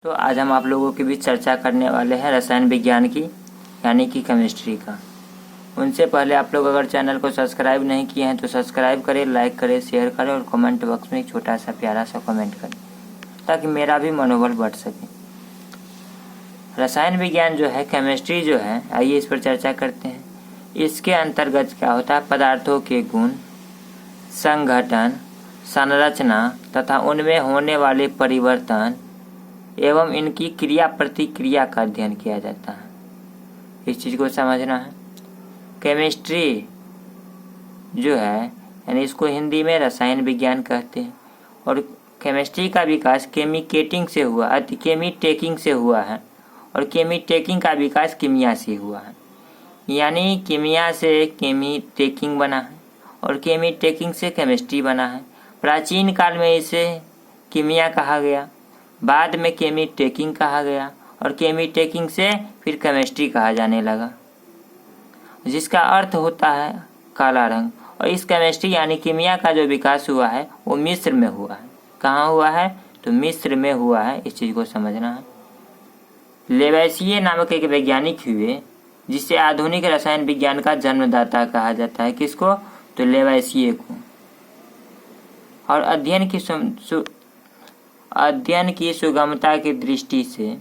तो आज हम आप लोगों के बीच चर्चा करने वाले हैं रसायन विज्ञान की यानी कि केमिस्ट्री का। उनसे पहले आप लोग अगर चैनल को सब्सक्राइब नहीं किए हैं तो सब्सक्राइब करें, लाइक करें, शेयर करें और कमेंट बॉक्स में एक छोटा सा प्यारा सा कमेंट करें ताकि मेरा भी मनोबल बढ़ सके। रसायन विज्ञान जो है, केमिस्ट्री जो है, आइए इस पर चर्चा करते हैं। इसके अंतर्गत क्या होता है? पदार्थों के गुण, संघटन, संरचना तथा उनमें होने वाले परिवर्तन एवं इनकी क्रिया प्रतिक्रिया का अध्ययन किया जाता है। इस चीज़ को समझना है। केमिस्ट्री जो है यानी इसको हिंदी में रसायन विज्ञान कहते हैं और केमिस्ट्री का विकास केमिकेटिंग से हुआ, केमीटेकिंग से हुआ है और केमीटेकिंग का विकास किमिया से हुआ है। यानी किमिया से केमीटेकिंग बना है और केमीटेकिंग से केमिस्ट्री बना है। प्राचीन काल में इसे किमिया कहा गया, बाद में केमीटेकिंग कहा गया और केमीटेकिंग से फिर केमिस्ट्री कहा जाने लगा, जिसका अर्थ होता है काला रंग। और इस केमिस्ट्री यानी किमिया का जो विकास हुआ है वो मिस्र में हुआ है। कहाँ हुआ है? तो मिस्र में हुआ है। इस चीज़ को समझना है। लेवैसिये नामक एक वैज्ञानिक हुए जिसे आधुनिक रसायन विज्ञान का जन्मदाता कहा जाता है। किसको? तो लेवैसिये को। और अध्ययन की सुगमता की दृष्टि से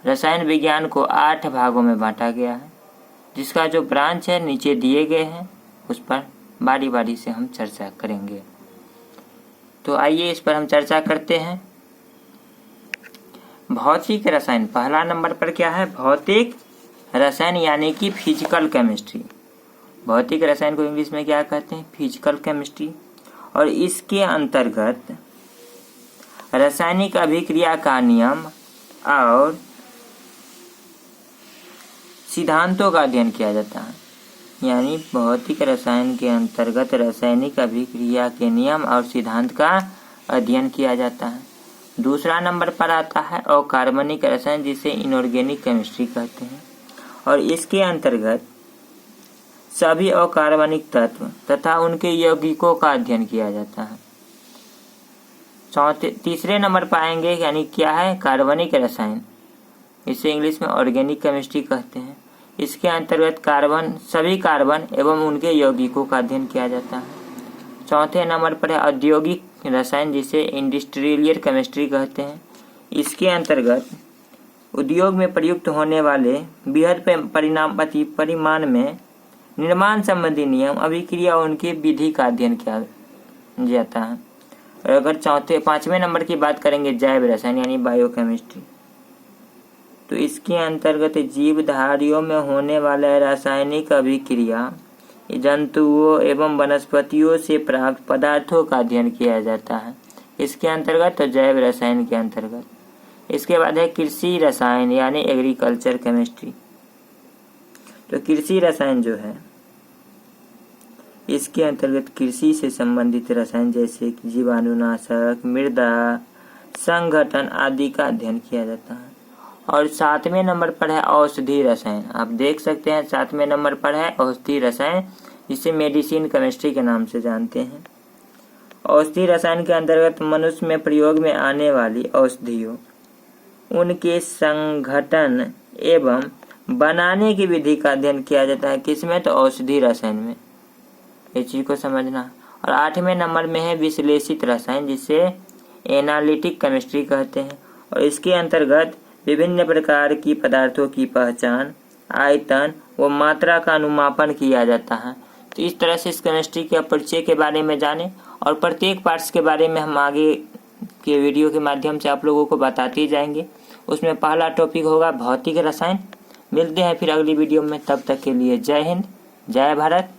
रसायन विज्ञान को 8 भागों में बांटा गया है, जिसका जो ब्रांच है नीचे दिए गए हैं, उस पर बारी बारी से हम चर्चा करेंगे। तो आइए इस पर हम चर्चा करते हैं। भौतिक रसायन, पहला नंबर पर क्या है? भौतिक रसायन यानी कि फिजिकल केमिस्ट्री। भौतिक रसायन को इंग्लिश में क्या कहते हैं? Physical chemistry. और इसके अंतर्गत रासायनिक अभिक्रिया का नियम और सिद्धांतों का अध्ययन किया जाता है। यानी भौतिक रसायन के अंतर्गत रासायनिक अभिक्रिया के नियम और सिद्धांत का अध्ययन किया जाता है। दूसरा नंबर पर आता है अकार्बनिक रसायन, जिसे इनऑर्गेनिक केमिस्ट्री कहते हैं और इसके अंतर्गत सभी अकार्बनिक तत्व तथा उनके यौगिकों का अध्ययन किया जाता है। तीसरे नंबर पर आएंगे यानी क्या है? कार्बनिक रसायन, इसे इंग्लिश में ऑर्गेनिक केमिस्ट्री कहते हैं। इसके अंतर्गत सभी कार्बन एवं उनके यौगिकों का अध्ययन किया जाता है। चौथे नंबर पर है औद्योगिक रसायन, जिसे इंडस्ट्रियल केमिस्ट्री कहते हैं। इसके अंतर्गत उद्योग में प्रयुक्त होने वाले बृहद परिमाण में निर्माण संबंधी नियम, अभिक्रिया और उनकी विधि का अध्ययन किया जाता है। और अगर पांचवें नंबर की बात करेंगे जैव रसायन यानी बायोकेमिस्ट्री, तो इसके अंतर्गत जीवधारियों में होने वाला रासायनिक अभिक्रिया, जंतुओं एवं वनस्पतियों से प्राप्त पदार्थों का अध्ययन किया जाता है। इसके अंतर्गत तो जैव रसायन के अंतर्गत। इसके बाद है कृषि रसायन यानी एग्रीकल्चर केमिस्ट्री। तो कृषि रसायन जो है इसके अंतर्गत कृषि से संबंधित रसायन जैसे कि जीवाणुनाशक, मृदा संगठन आदि का अध्ययन किया जाता है। और 7वें नंबर पर है औषधि रसायन। आप देख सकते हैं 7वें नंबर पर है औषधि रसायन, जिसे मेडिसिन केमिस्ट्री के नाम से जानते हैं। औषधि रसायन के अंतर्गत मनुष्य में प्रयोग में आने वाली औषधियों, उनके संगठन एवं बनाने की विधि का अध्ययन किया जाता है। किसमें? तो औषधि रसायन में। इस चीज को समझना। और 8वें नंबर में है विश्लेषित रसायन, जिसे एनालिटिक केमिस्ट्री कहते हैं और इसके अंतर्गत विभिन्न प्रकार की पदार्थों की पहचान, आयतन व मात्रा का अनुमापन किया जाता है। तो इस तरह से इस केमिस्ट्री के परिचय के बारे में जाने और प्रत्येक पार्ट्स के बारे में हम आगे के वीडियो के माध्यम से आप लोगों को बताते जाएंगे। उसमें पहला टॉपिक होगा भौतिक रसायन। मिलते हैं फिर अगली वीडियो में, तब तक के लिए जय हिंद, जय भारत।